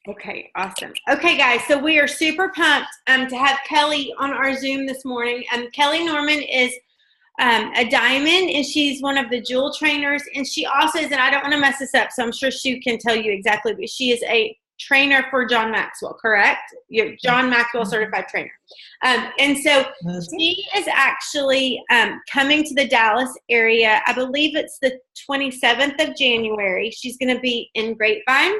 Okay, awesome. Okay, guys, so we are super pumped to have Kelly on our Zoom this morning. Kelly Norman is a diamond, and she's one of the jewel trainers. And she also is, and I don't want to mess this up, so I'm sure she can tell you exactly, but she is a trainer for John Maxwell, correct? You're John Maxwell certified trainer. And so she is actually coming to the Dallas area. I believe it's the 27th of January. She's going to be in Grapevine.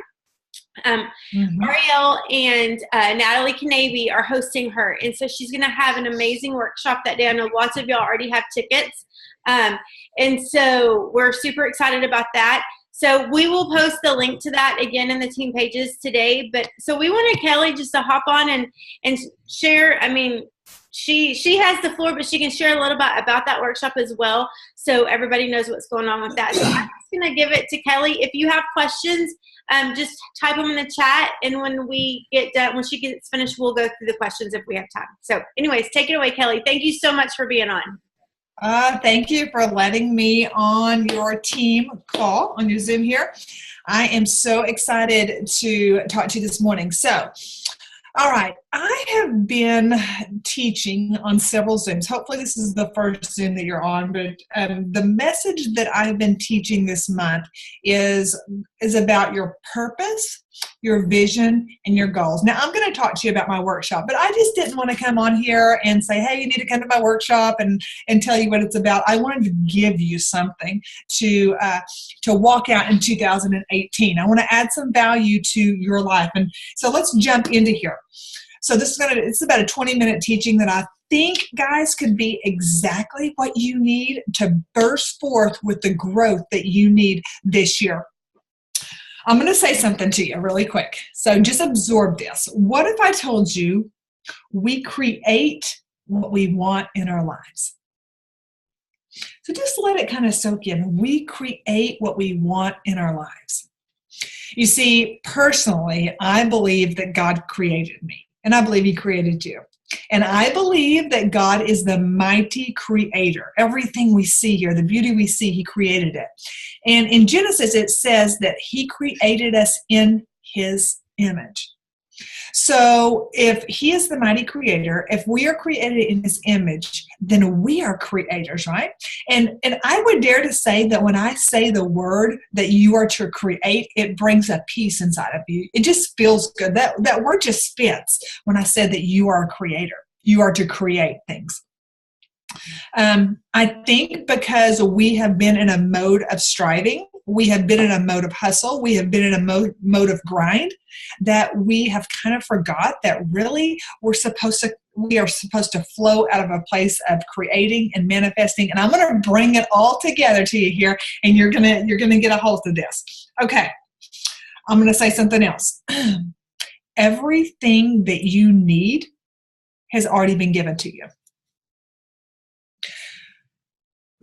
Ariele and Natalie Knaby are hosting her, and so she's going to have an amazing workshop that day. I know lots of y'all already have tickets, and so we're super excited about that. So we will post the link to that again in the team pages today. But so we wanted Kelly just to hop on and share. I mean, she has the floor, but she can share a little bit about that workshop as well, so everybody knows what's going on with that. So I'm just going to give it to Kelly. If you have questions, just type them in the chat, and when we get done, when she gets finished, we'll go through the questions if we have time. So anyways, take it away, Kelly. Thank you so much for being on. Thank you for letting me on your team call, on your Zoom here. I am so excited to talk to you this morning. So, all right, I have been teaching on several Zooms. Hopefully this is the first Zoom that you're on, but the message that I've been teaching this month is about your purpose, your vision, and your goals. Now, I'm going to talk to you about my workshop, but I just didn't want to come on here and say, hey, you need to come to my workshop and tell you what it's about. I wanted to give you something to walk out in 2018. I want to add some value to your life. And so let's jump into here. So it's about a 20-minute teaching that I think, guys, could be exactly what you need to burst forth with the growth that you need this year. I'm going to say something to you really quick. So just absorb this. What if I told you we create what we want in our lives? So just let it kind of soak in. We create what we want in our lives. You see, personally, I believe that God created me, and I believe He created you. And I believe that God is the mighty creator. Everything we see here, the beauty we see, He created it. And in Genesis, it says that He created us in His image. So if He is the mighty creator, if we are created in His image, then we are creators, right? And I would dare to say that when I say the word that you are to create, it brings a peace inside of you. It just feels good. That word just fits when I said that you are a creator. You are to create things. I think because we have been in a mode of striving, we have been in a mode of hustle, we have been in a mode of grind, that we have kind of forgot that really we are supposed to flow out of a place of creating and manifesting. And I'm going to bring it all together to you here, and you're going to get a hold of this. Okay. I'm going to say something else. Everything that you need has already been given to you.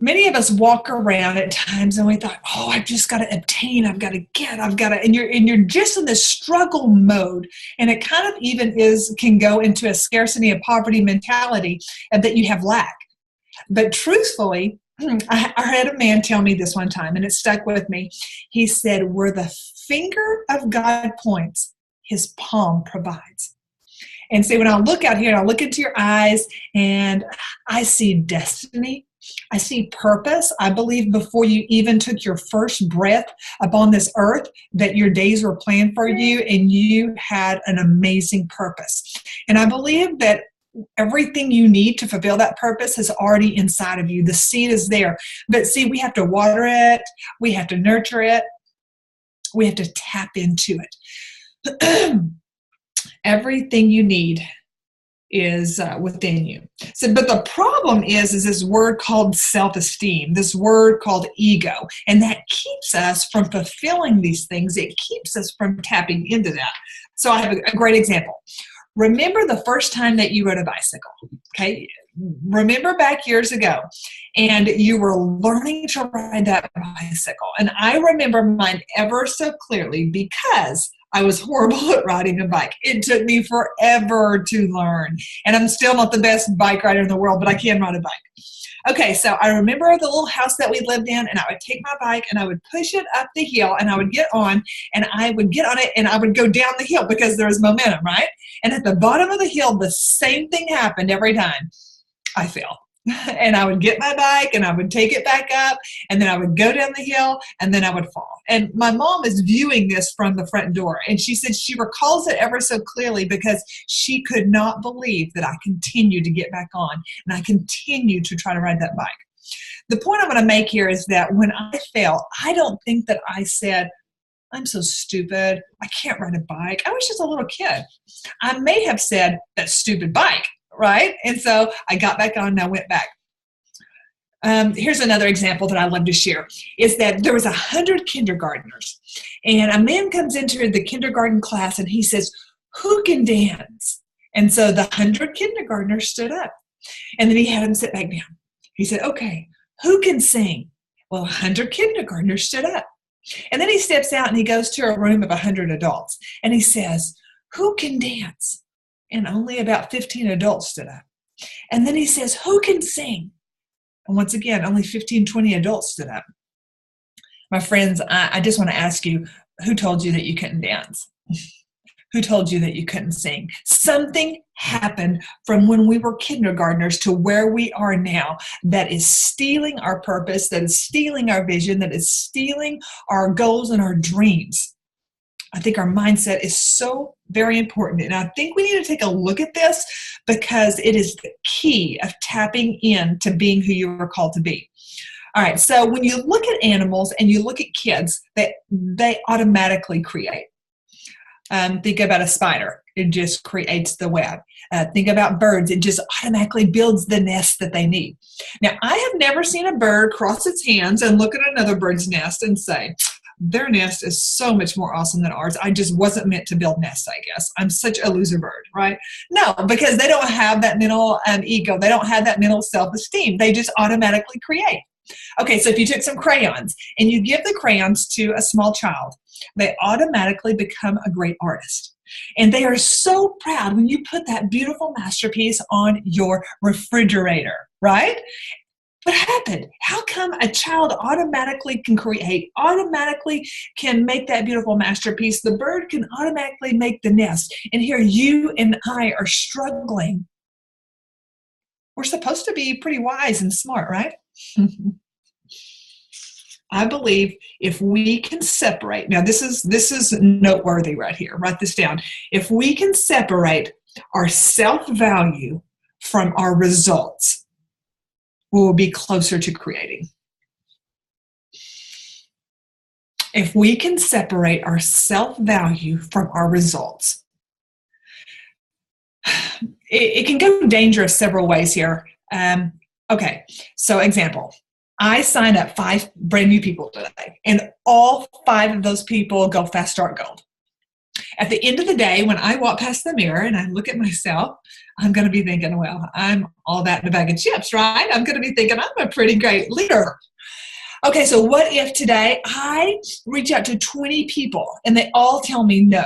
Many of us walk around at times and we thought, oh, I've just got to obtain, I've got to get, and you're just in this struggle mode. And it kind of even can go into a scarcity and poverty mentality that you have lack. But truthfully, I had a man tell me this one time, and it stuck with me. He said, where the finger of God points, His palm provides. And so when I look out here and I look into your eyes and I see destiny, I see purpose. I believe before you even took your first breath upon this earth that your days were planned for you and you had an amazing purpose. And I believe that everything you need to fulfill that purpose is already inside of you. The seed is there. But see, we have to water it. We have to nurture it. We have to tap into it. Everything you need is within you. So, but the problem is this word called self-esteem, this word called ego, and that keeps us from fulfilling these things. It keeps us from tapping into that. So I have a great example. Remember the first time that you rode a bicycle, okay? Remember back years ago, and you were learning to ride that bicycle. And I remember mine ever so clearly because I was horrible at riding a bike. It took me forever to learn. And I'm still not the best bike rider in the world, but I can ride a bike. Okay, so I remember the little house that we lived in, and I would take my bike and I would push it up the hill, and I would get on, and I would get on it, and I would go down the hill because there was momentum, right? And at the bottom of the hill, the same thing happened every time. I fell. And I would get my bike and I would take it back up, and then I would go down the hill, and then I would fall. And my mom is viewing this from the front door, and she said she recalls it ever so clearly because she could not believe that I continued to get back on and I continued to try to ride that bike. The point I'm going to make here is that when I fell, I don't think that I said, I'm so stupid, I can't ride a bike. I was just a little kid. I may have said, that stupid bike. Right? And so I got back on and I went back. Here's another example that I love to share, is that there was 100 kindergartners, and a man comes into the kindergarten class and he says, who can dance? And so the 100 kindergartners stood up, and then he had them sit back down. He said, okay, who can sing? Well, 100 kindergartners stood up. And then he steps out and he goes to a room of 100 adults, and he says, who can dance? And only about 15 adults stood up. And then he says, who can sing? And once again, only 15, 20 adults stood up. My friends, I just want to ask you, who told you that you couldn't dance? Who told you that you couldn't sing? Something happened from when we were kindergartners to where we are now that is stealing our purpose, that is stealing our vision, that is stealing our goals and our dreams. I think our mindset is so very important. And I think we need to take a look at this because it is the key of tapping in to being who you are called to be. All right, so when you look at animals and you look at kids, they automatically create. Think about a spider. It just creates the web. Think about birds. It just automatically builds the nest that they need. Now, I have never seen a bird cross its hands and look at another bird's nest and say, their nest is so much more awesome than ours. I just wasn't meant to build nests, I guess. I'm such a loser bird, right? No, because they don't have that mental ego. They don't have that mental self-esteem. They just automatically create. Okay, so if you took some crayons and you give the crayons to a small child, they automatically become a great artist. And they are so proud when you put that beautiful masterpiece on your refrigerator, right? What happened? How come a child automatically can create, automatically can make that beautiful masterpiece? The bird can automatically make the nest. And here you and I are struggling. We're supposed to be pretty wise and smart, right? I believe if we can separate, now this is noteworthy right here, write this down. If we can separate our self-value from our results, we will be closer to creating. If we can separate our self-value from our results, it can go dangerous several ways here. Okay, so example. I sign up 5 brand new people today, and all 5 of those people go fast start gold. At the end of the day, when I walk past the mirror and I look at myself, I'm going to be thinking, well, I'm all that in a bag of chips, right? I'm going to be thinking I'm a pretty great leader. Okay, so what if today I reach out to 20 people and they all tell me no?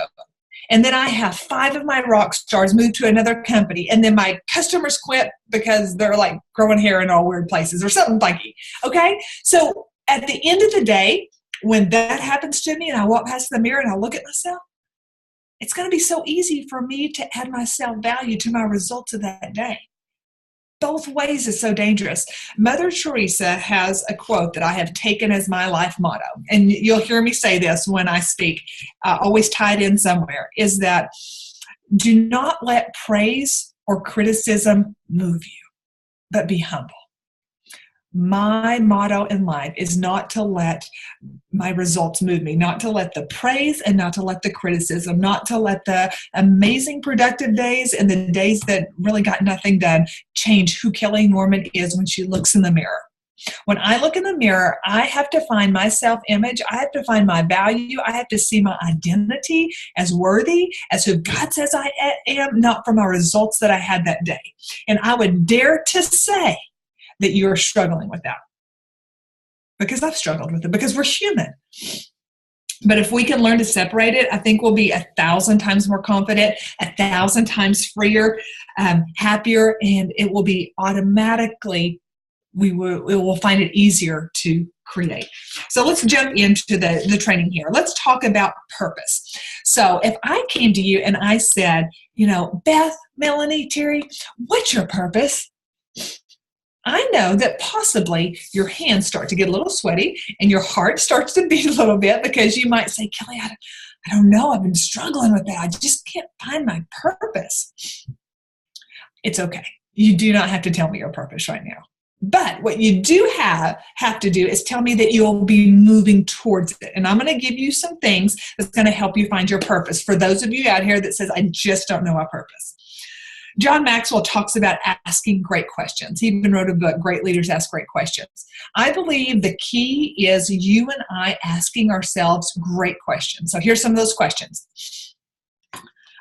And then I have 5 of my rock stars move to another company, and then my customers quit because they're like growing hair in all weird places or something funky. Okay, so at the end of the day, when that happens to me and I walk past the mirror and I look at myself, it's going to be so easy for me to add my self-value to my results of that day. Both ways is so dangerous. Mother Teresa has a quote that I have taken as my life motto, and you'll hear me say this when I speak, always tied in somewhere, is that do not let praise or criticism move you, but be humble. My motto in life is not to let my results move me, not to let the praise and not to let the criticism, not to let the amazing productive days and the days that really got nothing done change who Kelly Norman is when she looks in the mirror. When I look in the mirror, I have to find my self-image. I have to find my value. I have to see my identity as worthy, as who God says I am, not from my results that I had that day. And I would dare to say that you're struggling with that. Because I've struggled with it, because we're human. But if we can learn to separate it, I think we'll be 1,000 times more confident, 1,000 times freer, happier, and it will be automatically we will find it easier to create. So let's jump into the training here. Let's talk about purpose. So if I came to you and I said, Beth, Melanie, Terry, what's your purpose? I know that possibly your hands start to get a little sweaty and your heart starts to beat a little bit, because you might say, Kelly, I don't know. I've been struggling with that. I just can't find my purpose. It's okay. You do not have to tell me your purpose right now. But what you do have to do is tell me that you'll be moving towards it. And I'm going to give you some things that's going to help you find your purpose. For those of you out here that says, I just don't know my purpose. John Maxwell talks about asking great questions. He even wrote a book, Great Leaders Ask Great Questions. I believe the key is you and I asking ourselves great questions. So here's some of those questions.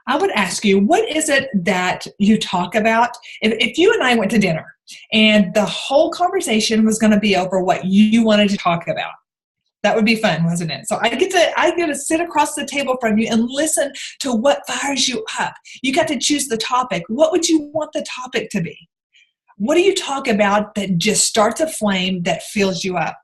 I would ask you, what is it that you talk about? If you and I went to dinner and the whole conversation was going to be over what you wanted to talk about, that would be fun, wasn't it? So I get to sit across the table from you and listen to what fires you up. You got to choose the topic. What would you want the topic to be? What do you talk about that just starts a flame that fills you up?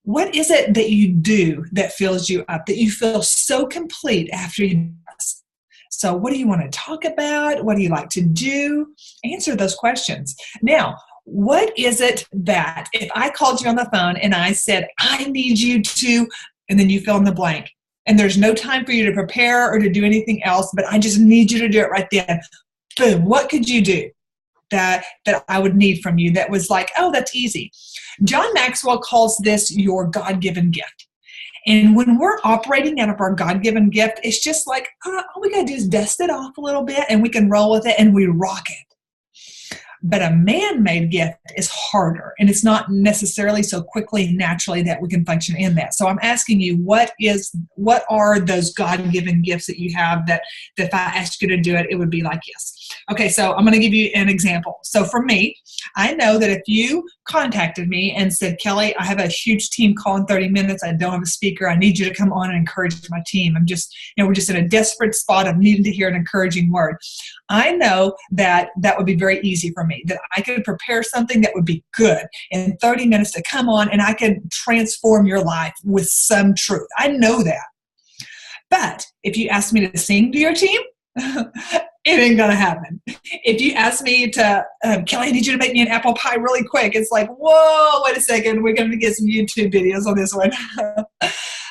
What is it that you do that fills you up, that you feel so complete after you do this? So what do you want to talk about? What do you like to do? Answer those questions. Now, what is it that if I called you on the phone and I said, I need you to, and then you fill in the blank, and there's no time for you to prepare or to do anything else, but I just need you to do it right then. Boom. What could you do that I would need from you that was like, oh, that's easy? John Maxwell calls this your God-given gift. And when we're operating out of our God-given gift, it's just like, all we got to do is dust it off a little bit and we can roll with it and we rock it. But a man-made gift is harder, and it's not necessarily so quickly and naturally that we can function in that. So I'm asking you, what are those God-given gifts that you have that if I asked you to do it, it would be like yes? Okay, so I'm going to give you an example. So for me, I know that if you contacted me and said, Kelly, I have a huge team call in 30 minutes. I don't have a speaker. I need you to come on and encourage my team. We're just in a desperate spot of needing to hear an encouraging word. I know that would be very easy for me, that I could prepare something that would be good in 30 minutes to come on and I could transform your life with some truth. I know that. But if you ask me to sing to your team, it ain't going to happen. If you ask me to, Kelly, I need you to make me an apple pie really quick. It's like, whoa, wait a second. We're going to get some YouTube videos on this one.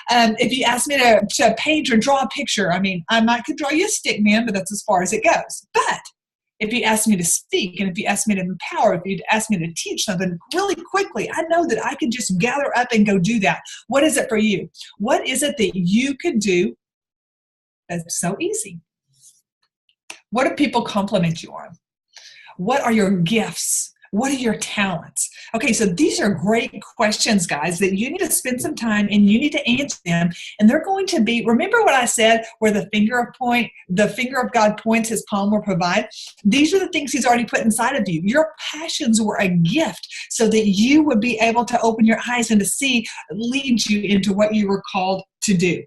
If you ask me to paint or draw a picture, I could draw you a stick man, but that's as far as it goes. But if you ask me to speak, and if you ask me to empower, if you ask me to teach something really quickly, I know that I can just gather up and go do that. What is it for you? What is it that you could do that's so easy? What do people compliment you on? What are your gifts? What are your talents? Okay, so these are great questions, guys, that you need to spend some time and you need to answer them. And they're going to be, remember what I said, where the finger of God points, his palm will provide? These are the things he's already put inside of you. Your passions were a gift so that you would be able to open your eyes and to see, lead you into what you were called to do,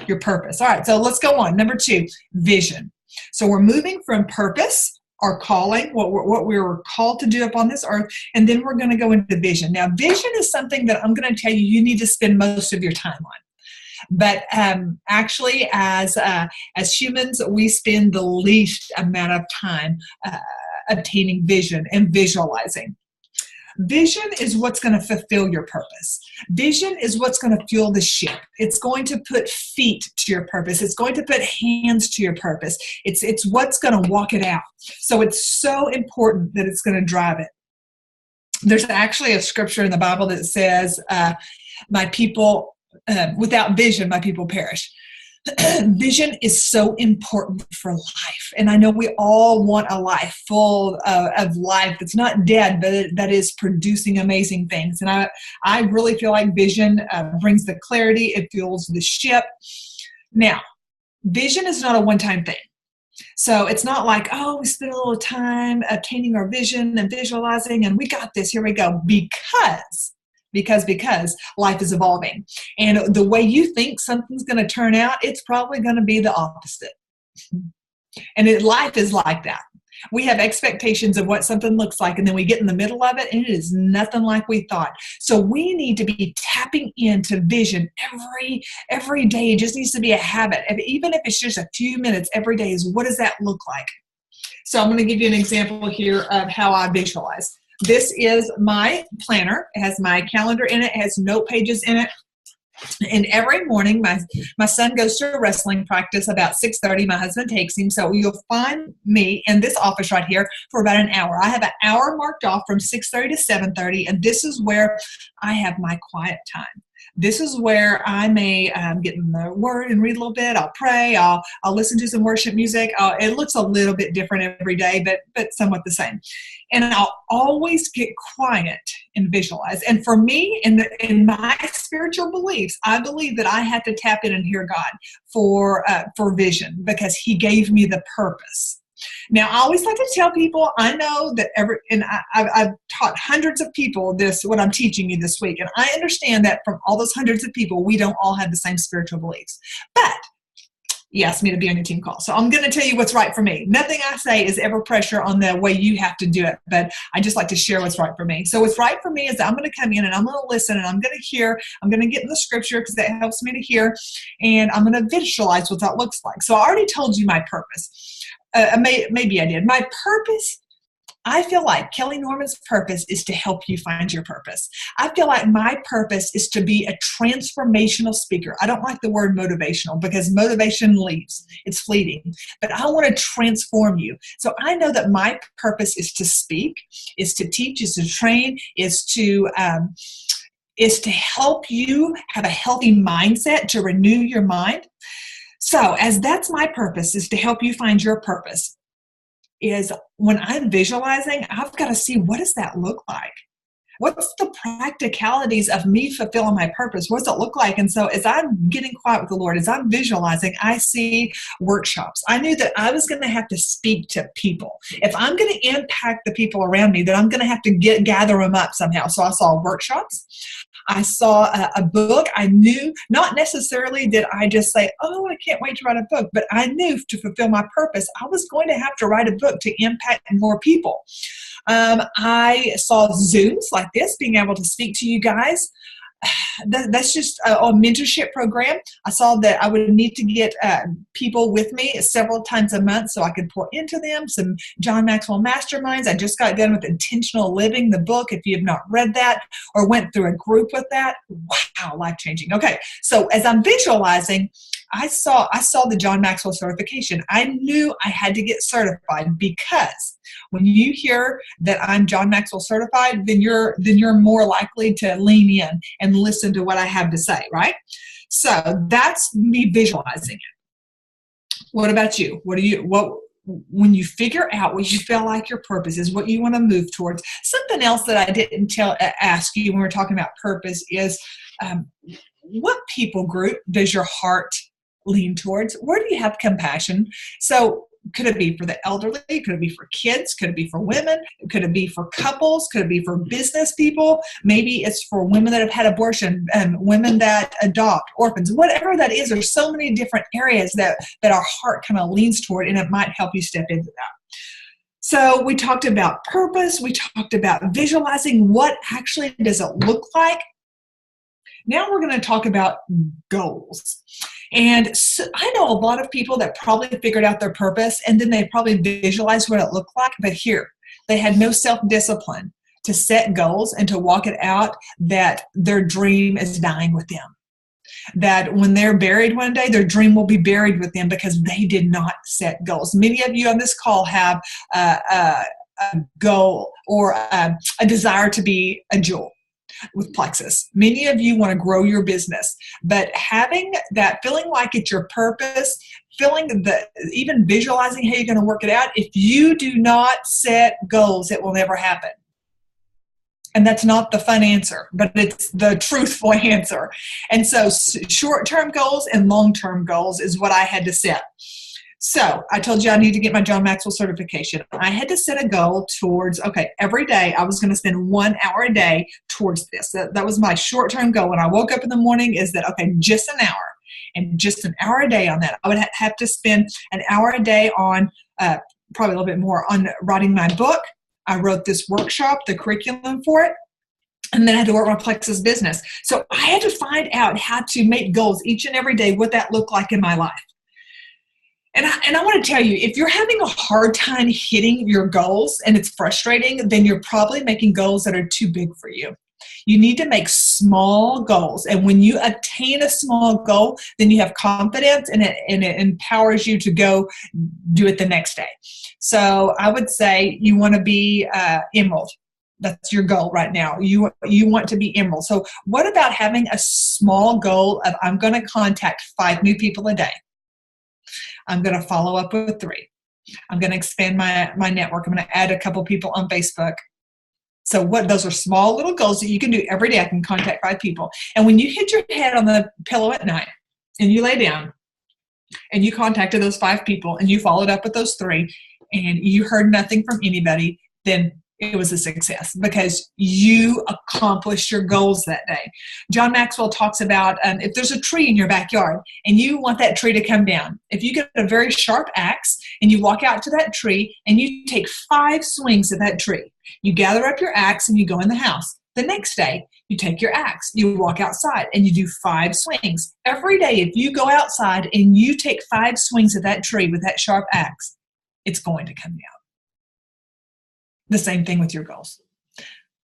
your purpose. All right, so let's go on. Number 2, vision. So we're moving from purpose, our calling, what we were called to do upon this earth, and then we're going to go into vision. Now, vision is something that I'm going to tell you need to spend most of your time on. But actually, as humans, we spend the least amount of time obtaining vision and visualizing. Vision is what's going to fulfill your purpose. Vision is what's going to fuel the ship. It's going to put feet to your purpose. It's going to put hands to your purpose. It's what's going to walk it out. So it's so important that it's going to drive it. There's actually a scripture in the Bible that says, my people, without vision, my people perish. Vision is so important for life. And I know we all want a life full of life that's not dead, but that is producing amazing things. And I really feel like vision brings the clarity. It fuels the ship. Now, vision is not a one-time thing. So it's not like, oh, we spent a little time obtaining our vision and visualizing, and we got this, here we go. Because life is evolving. And the way you think something's going to turn out, it's probably going to be the opposite. And life is like that. We have expectations of what something looks like, and then we get in the middle of it, and it is nothing like we thought. So we need to be tapping into vision every day. It just needs to be a habit. Even if it's just a few minutes every day, is what does that look like? So I'm going to give you an example here of how I visualize. This is my planner. It has my calendar in it. It has note pages in it. And every morning, my son goes to a wrestling practice about 6:30. My husband takes him. So you'll find me in this office right here for about an hour. I have an hour marked off from 6:30 to 7:30, and this is where I have my quiet time. This is where I may get in the Word and read a little bit. I'll pray. I'll listen to some worship music. It looks a little bit different every day, but somewhat the same. And I'll always get quiet and visualize. And for me, in my spiritual beliefs, I believe that I have to tap in and hear God for vision, because He gave me the purpose. Now, I always like to tell people, I know that I've taught hundreds of people what I'm teaching you this week, and I understand that from all those hundreds of people, we don't all have the same spiritual beliefs. But you asked me to be on your team call, so I'm going to tell you what's right for me. Nothing I say is ever pressure on the way you have to do it, but I just like to share what's right for me. So what's right for me is that I'm going to come in and I'm going to listen, and I'm going to hear. I'm going to get in the scripture because that helps me to hear, and I'm going to visualize what that looks like. So I already told you my purpose. Maybe I did. My purpose, I feel like Kelly Norman's purpose is to help you find your purpose. I feel like my purpose is to be a transformational speaker. I don't like the word motivational, because motivation leaves. It's fleeting. But I want to transform you. So I know that my purpose is to speak, is to teach, is to train, is to help you have a healthy mindset, to renew your mind. So as that's my purpose, is to help you find your purpose, is when I'm visualizing, I've got to see, what does that look like? What's the practicalities of me fulfilling my purpose? What does it look like? And so as I'm getting quiet with the Lord, as I'm visualizing, I see workshops. I knew that I was going to have to speak to people. If I'm going to impact the people around me, then I'm going to have to gather them up somehow. So I saw workshops. I saw a book. I knew, not necessarily did I just say, oh, I can't wait to write a book, but I knew to fulfill my purpose, I was going to have to write a book to impact more people. I saw Zooms like this, being able to speak to you guys. That's just a mentorship program. I saw that I would need to get people with me several times a month so I could pour into them. Some John Maxwell masterminds. I just got done with Intentional Living, the book, if you have not read that or went through a group with that. Wow, life-changing. Okay, so as I'm visualizing, I saw the John Maxwell certification. I knew I had to get certified, because when you hear that I'm John Maxwell certified, then you're more likely to lean in and listen to what I have to say, right? So that's me visualizing it. What about you? When you figure out what you feel like your purpose is, what you want to move towards? Something else that I didn't ask you when we were talking about purpose is, what people group does your heart lean towards? Where do you have compassion? So could it be for the elderly? Could it be for kids? Could it be for women? Could it be for couples? Could it be for business people? Maybe it's for women that have had abortion, women that adopt, orphans, whatever that is. There's so many different areas that our heart kind of leans toward, and it might help you step into that. So we talked about purpose. We talked about visualizing. What actually does it look like? Now we're going to talk about goals. And so I know a lot of people that probably figured out their purpose, and then they probably visualized what it looked like. But here, they had no self-discipline to set goals and to walk it out, that their dream is dying with them. That when they're buried one day, their dream will be buried with them because they did not set goals. Many of you on this call have a goal or a desire to be a jewel with Plexus. Many of you want to grow your business, but having that, feeling like it's your purpose, even visualizing how you're going to work it out, if you do not set goals, it will never happen. And that's not the fun answer, but it's the truthful answer. And so short-term goals and long-term goals is what I had to set. So I told you I need to get my John Maxwell certification. I had to set a goal towards, every day I was going to spend 1 hour a day towards this. That was my short-term goal. When I woke up in the morning is that, just an hour, and just an hour a day on that. I would have to spend an hour a day on probably a little bit more on writing my book. I wrote this workshop, the curriculum for it. And then I had to work my Plexus business. So I had to find out how to make goals each and every day, what that looked like in my life. And I want to tell you, if you're having a hard time hitting your goals and it's frustrating, then you're probably making goals that are too big for you. You need to make small goals. And when you attain a small goal, then you have confidence and it empowers you to go do it the next day. So I would say you want to be emerald. That's your goal right now. You want to be emerald. So what about having a small goal of I'm going to contact 5 new people a day. I'm going to follow up with 3. I'm going to expand my network. I'm going to add a couple people on Facebook. So those are small little goals that you can do every day. I can contact 5 people. And when you hit your head on the pillow at night and you lay down and you contacted those 5 people and you followed up with those 3 and you heard nothing from anybody, then it was a success because you accomplished your goals that day. John Maxwell talks about if there's a tree in your backyard and you want that tree to come down, if you get a very sharp axe and you walk out to that tree and you take 5 swings at that tree, you gather up your axe and you go in the house. The next day, you take your axe, you walk outside and you do 5 swings. Every day, if you go outside and you take 5 swings at that tree with that sharp axe, it's going to come down. The same thing with your goals.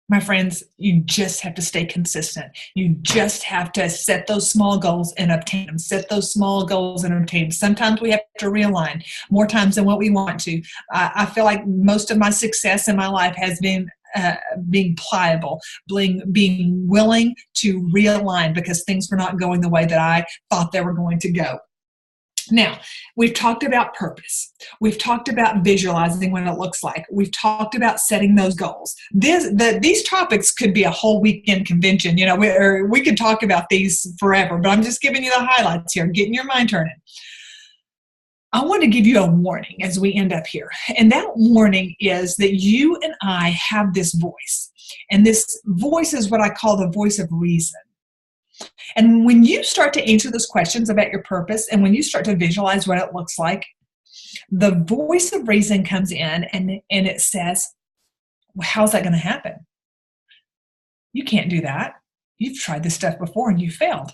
My friends, you just have to stay consistent. You just have to set those small goals and obtain them. Set those small goals and obtain them. Sometimes we have to realign more times than what we want to. I feel like most of my success in my life has been being pliable, being willing to realign because things were not going the way that I thought they were going to go. Now, we've talked about purpose. We've talked about visualizing what it looks like. We've talked about setting those goals. These topics could be a whole weekend convention. We could talk about these forever, but I'm just giving you the highlights here, getting your mind turning. I want to give you a warning as we end up here. And that warning is that you and I have this voice. And this voice is what I call the voice of reason. And when you start to answer those questions about your purpose and when you start to visualize what it looks like, the voice of reason comes in and it says, well, how's that going to happen? You can't do that. You've tried this stuff before and you failed.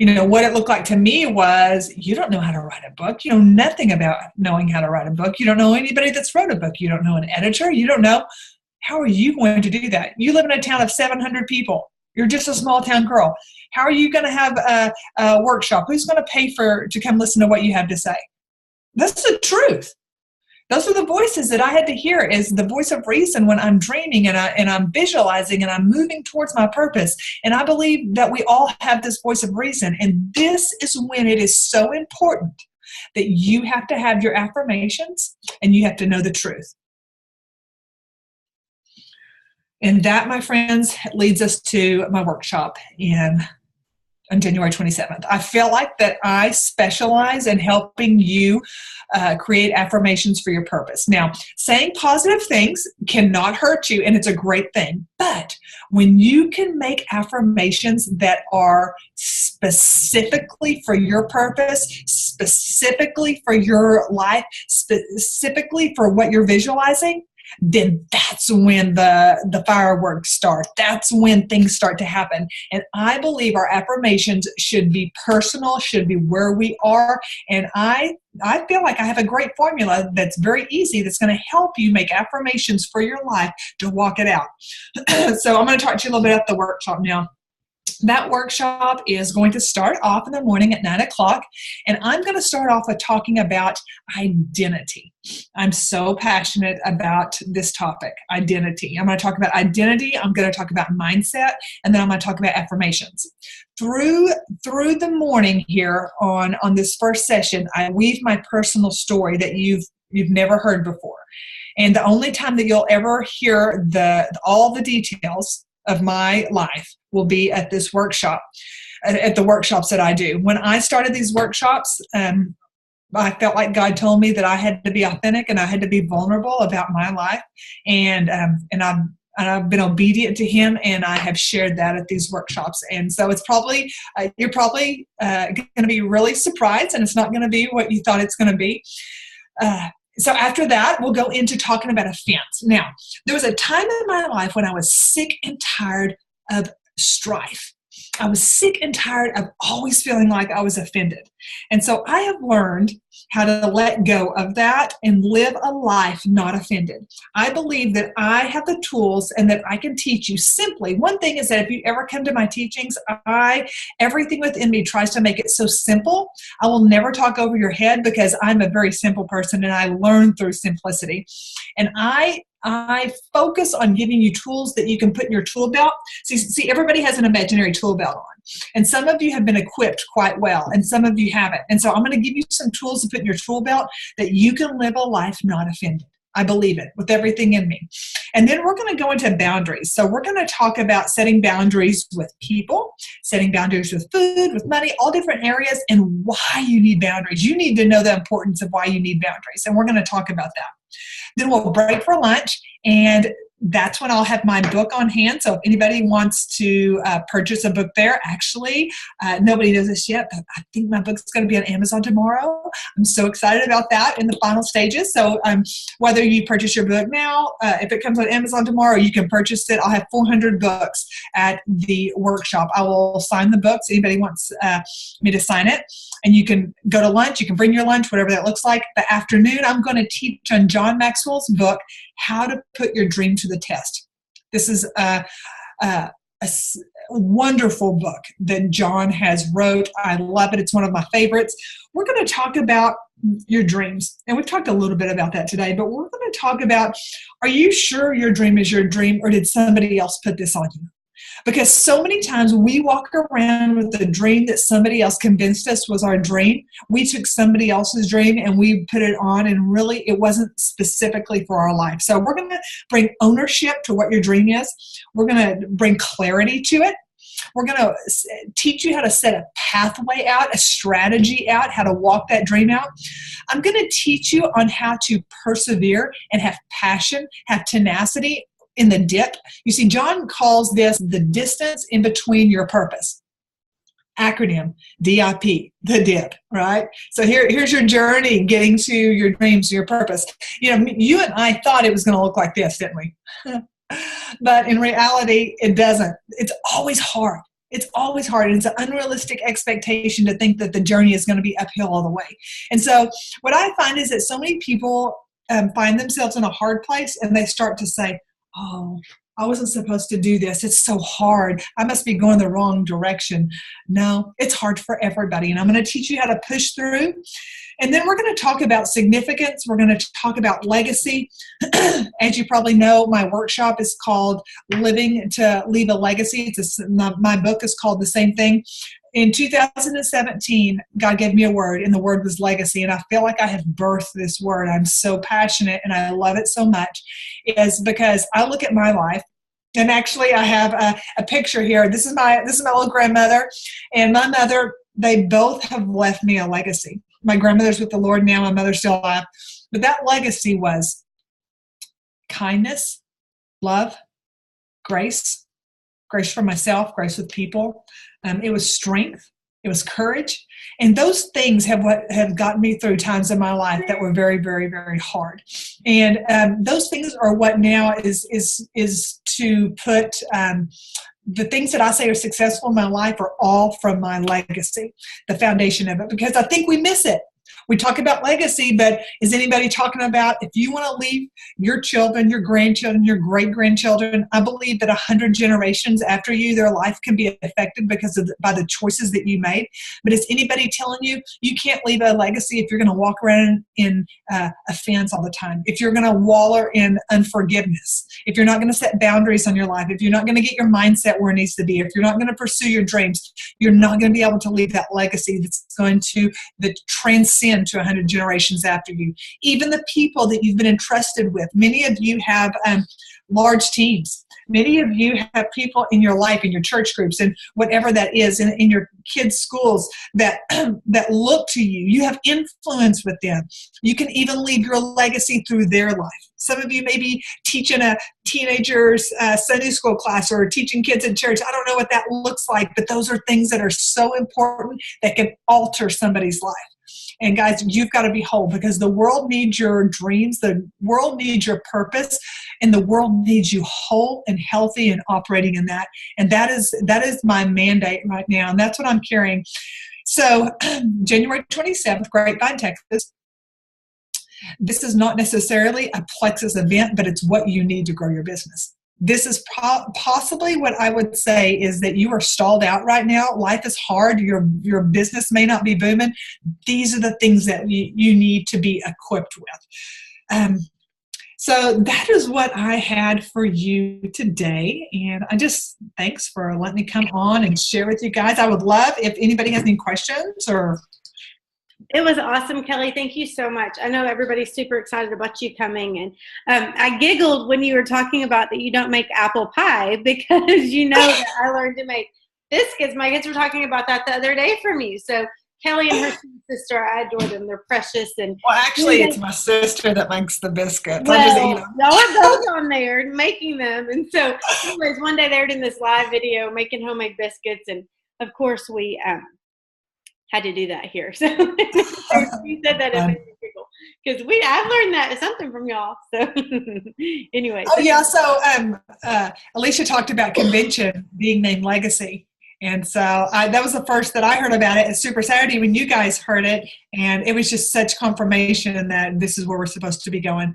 What it looked like to me was, you don't know how to write a book. You know nothing about knowing how to write a book. You don't know anybody that's wrote a book. You don't know an editor. You don't know. How are you going to do that? You live in a town of 700 people. You're just a small town girl. How are you going to have a workshop? Who's going to pay to come listen to what you have to say? That's the truth. Those are the voices that I had to hear, is the voice of reason when I'm dreaming and I'm visualizing and I'm moving towards my purpose. And I believe that we all have this voice of reason. And this is when it is so important that you have to have your affirmations and you have to know the truth. And that, my friends, leads us to my workshop on January 27th. I feel like that I specialize in helping you create affirmations for your purpose. Now, saying positive things cannot hurt you, and it's a great thing. But when you can make affirmations that are specifically for your purpose, specifically for your life, specifically for what you're visualizing, then that's when the fireworks start. That's when things start to happen. And I believe our affirmations should be personal, should be where we are. And I feel like I have a great formula that's very easy, that's going to help you make affirmations for your life to walk it out. So I'm going to talk to you a little bit about the workshop now. That workshop is going to start off in the morning at 9 o'clock, and I'm going to start off with talking about identity. I'm so passionate about this topic, identity. I'm going to talk about identity, I'm going to talk about mindset, and then I'm going to talk about affirmations. Through the morning here on this first session, I weave my personal story that you've never heard before. And the only time that you'll ever hear all the details of my life will be at this workshop, at the workshops that I do. When I started these workshops, I felt like God told me that I had to be authentic and I had to be vulnerable about my life. And I've been obedient to Him, and I have shared that at these workshops. And so it's probably, you're probably going to be really surprised, and it's not going to be what you thought it's going to be. So after that, we'll go into talking about offense. Now, there was a time in my life when I was sick and tired of strife. I was sick and tired of always feeling like I was offended. And so I have learned how to let go of that and live a life not offended. I believe that I have the tools and that I can teach you simply. One thing is that if you ever come to my teachings, everything within me tries to make it so simple. I will never talk over your head because I'm a very simple person and I learn through simplicity. And I focus on giving you tools that you can put in your tool belt. See, everybody has an imaginary tool belt on. And some of you have been equipped quite well, and some of you haven't. And so I'm going to give you some tools to put in your tool belt that you can live a life not offended. I believe it with everything in me. And then we're going to go into boundaries. So we're going to talk about setting boundaries with people, setting boundaries with food, with money, all different areas, and why you need boundaries. You need to know the importance of why you need boundaries. And we're going to talk about that. Then we'll break for lunch, and that's when I'll have my book on hand. So if anybody wants to purchase a book there, actually, nobody knows this yet, but I think my book's going to be on Amazon tomorrow. I'm so excited about that in the final stages. So whether you purchase your book now, if it comes on Amazon tomorrow, you can purchase it. I'll have 400 books at the workshop. I will sign the books. Anybody wants me to sign it. And you can go to lunch. You can bring your lunch, whatever that looks like. The afternoon, I'm going to teach on John Maxwell's book, How to Put Your Dream to the Test. This is a wonderful book that John has wrote. I love it. It's one of my favorites. We're going to talk about your dreams. And we've talked a little bit about that today, but we're going to talk about, are you sure your dream is your dream, or did somebody else put this on you? Because so many times we walk around with a dream that somebody else convinced us was our dream. We took somebody else's dream and we put it on, and really it wasn't specifically for our life. So we're going to bring ownership to what your dream is. We're going to bring clarity to it. We're going to teach you how to set a pathway out, a strategy out, how to walk that dream out. I'm going to teach you on how to persevere and have passion, have tenacity in the dip. You see, John calls this the distance in between your purpose. Acronym, DIP, the dip, right? So here's your journey getting to your dreams, your purpose. You know, you and I thought it was going to look like this, didn't we? But in reality, it doesn't. It's always hard. It's always hard. And it's an unrealistic expectation to think that the journey is going to be uphill all the way. And so what I find is that so many people find themselves in a hard place, and they start to say, oh, I wasn't supposed to do this. It's so hard. I must be going the wrong direction. No, it's hard for everybody. And I'm going to teach you how to push through. And then we're going to talk about significance. We're going to talk about legacy. As you probably know, my workshop is called Living to Leave a Legacy. My book is called the same thing. In 2017, God gave me a word, and the word was legacy. And I feel like I have birthed this word. I'm so passionate, and I love it so much. Is because I look at my life, and actually I have a picture here. This is my old grandmother, and my mother. They both have left me a legacy. My grandmother's with the Lord now. My mother's still alive, but that legacy was kindness, love, grace for myself, grace with people. It was strength. It was courage. And those things have gotten me through times in my life that were very, very, very hard. And those things are what now is to put the things that I say are successful in my life are all from my legacy, the foundation of it, because I think we miss it. We talk about legacy, but is anybody talking about if you want to leave your children, your grandchildren, your great-grandchildren? I believe that 100 generations after you, their life can be affected by the choices that you made. But is anybody telling you you can't leave a legacy if you're going to walk around in offense all the time, if you're going to waller in unforgiveness, if you're not going to set boundaries on your life, if you're not going to get your mindset where it needs to be, if you're not going to pursue your dreams, you're not going to be able to leave that legacy that's going to transcend to 100 generations after you. Even the people that you've been entrusted with. Many of you have large teams. Many of you have people in your life, in your church groups, and whatever that is, in your kids' schools that look to you. You have influence with them. You can even leave your legacy through their life. Some of you may be teaching a teenager's Sunday school class or teaching kids in church. I don't know what that looks like, but those are things that are so important that can alter somebody's life. And guys, you've got to be whole, because the world needs your dreams, the world needs your purpose, and the world needs you whole and healthy and operating in that. And that is my mandate right now, and that's what I'm carrying. So January 27th, Grapevine, Texas. This is not necessarily a Plexus event, but it's what you need to grow your business. This is possibly what I would say is that you are stalled out right now. Life is hard. Your business may not be booming. These are the things that you need to be equipped with. So that is what I had for you today. And thanks for letting me come on and share with you guys. I would love if anybody has any questions or. It was awesome, Kelly. Thank you so much. I know everybody's super excited about you coming. And I giggled when you were talking about that you don't make apple pie, because you know that I learned to make biscuits. My kids were talking about that the other day from you. So Kelly and her sister, I adore them. They're precious. And well, actually, it's my sister that makes the biscuits. Well, y'all are both on there making them. And so anyways, one day they were in this live video making homemade biscuits. And of course we had to do that here. So you said that it made me giggle, because I've learned that something from y'all. So anyway. Oh yeah. So Alicia talked about convention being named Legacy. And so that was the first that I heard about it at Super Saturday when you guys heard it. And it was just such confirmation that this is where we're supposed to be going.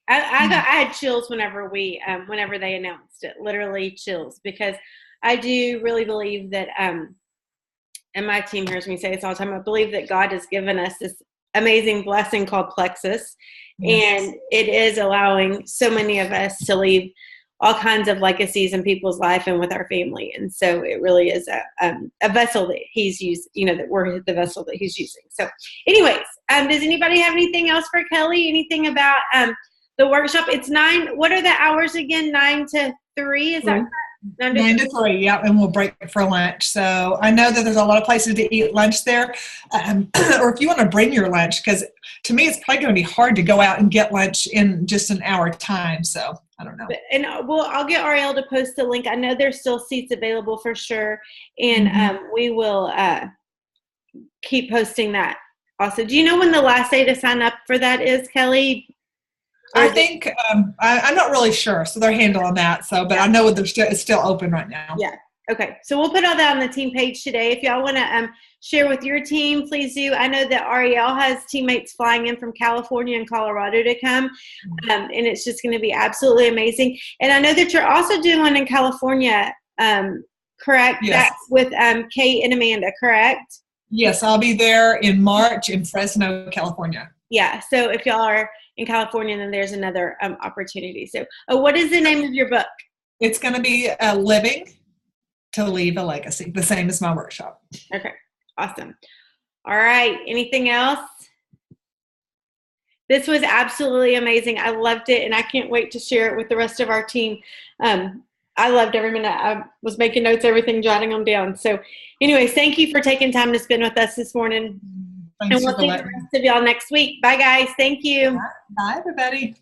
I had chills whenever they announced it, literally chills, because I do really believe that, and my team hears me say this all the time, I believe that God has given us this amazing blessing called Plexus. Yes. And it is allowing so many of us to leave all kinds of legacies in people's life and with our family. And so it really is a vessel that he's used, that we're the vessel that he's using. So anyways, does anybody have anything else for Kelly? Anything about the workshop? It's 9. What are the hours again? 9 to 3? Is that correct? 9 to 3, yeah, and we'll break for lunch. So I know that there's a lot of places to eat lunch there, or if you want to bring your lunch, because to me it's probably going to be hard to go out and get lunch in just an hour time. So I don't know. And I'll get Ariele to post the link. I know there's still seats available for sure, and we will keep posting that. Also, do you know when the last day to sign up for that is, Kelly? I think I'm not really sure, so they're handling that. So, but I know it's still open right now. Yeah. Okay. So we'll put all that on the team page today. If y'all want to share with your team, please do. I know that Ariele has teammates flying in from California and Colorado to come, and it's just going to be absolutely amazing. And I know that you're also doing one in California, correct? Yes. That's with Kate and Amanda, correct? Yes, I'll be there in March in Fresno, California. Yeah. So if y'all are in California, then there's another opportunity. So what is the name of your book? It's going to be Living to Leave a Legacy, the same as my workshop. Okay. Awesome. All right. Anything else? This was absolutely amazing. I loved it, and I can't wait to share it with the rest of our team. I loved every minute. I was making notes, everything, jotting them down. So anyways, thank you for taking time to spend with us this morning. Thanks, and we'll see the rest of y'all next week. Bye, guys. Thank you. Bye, everybody.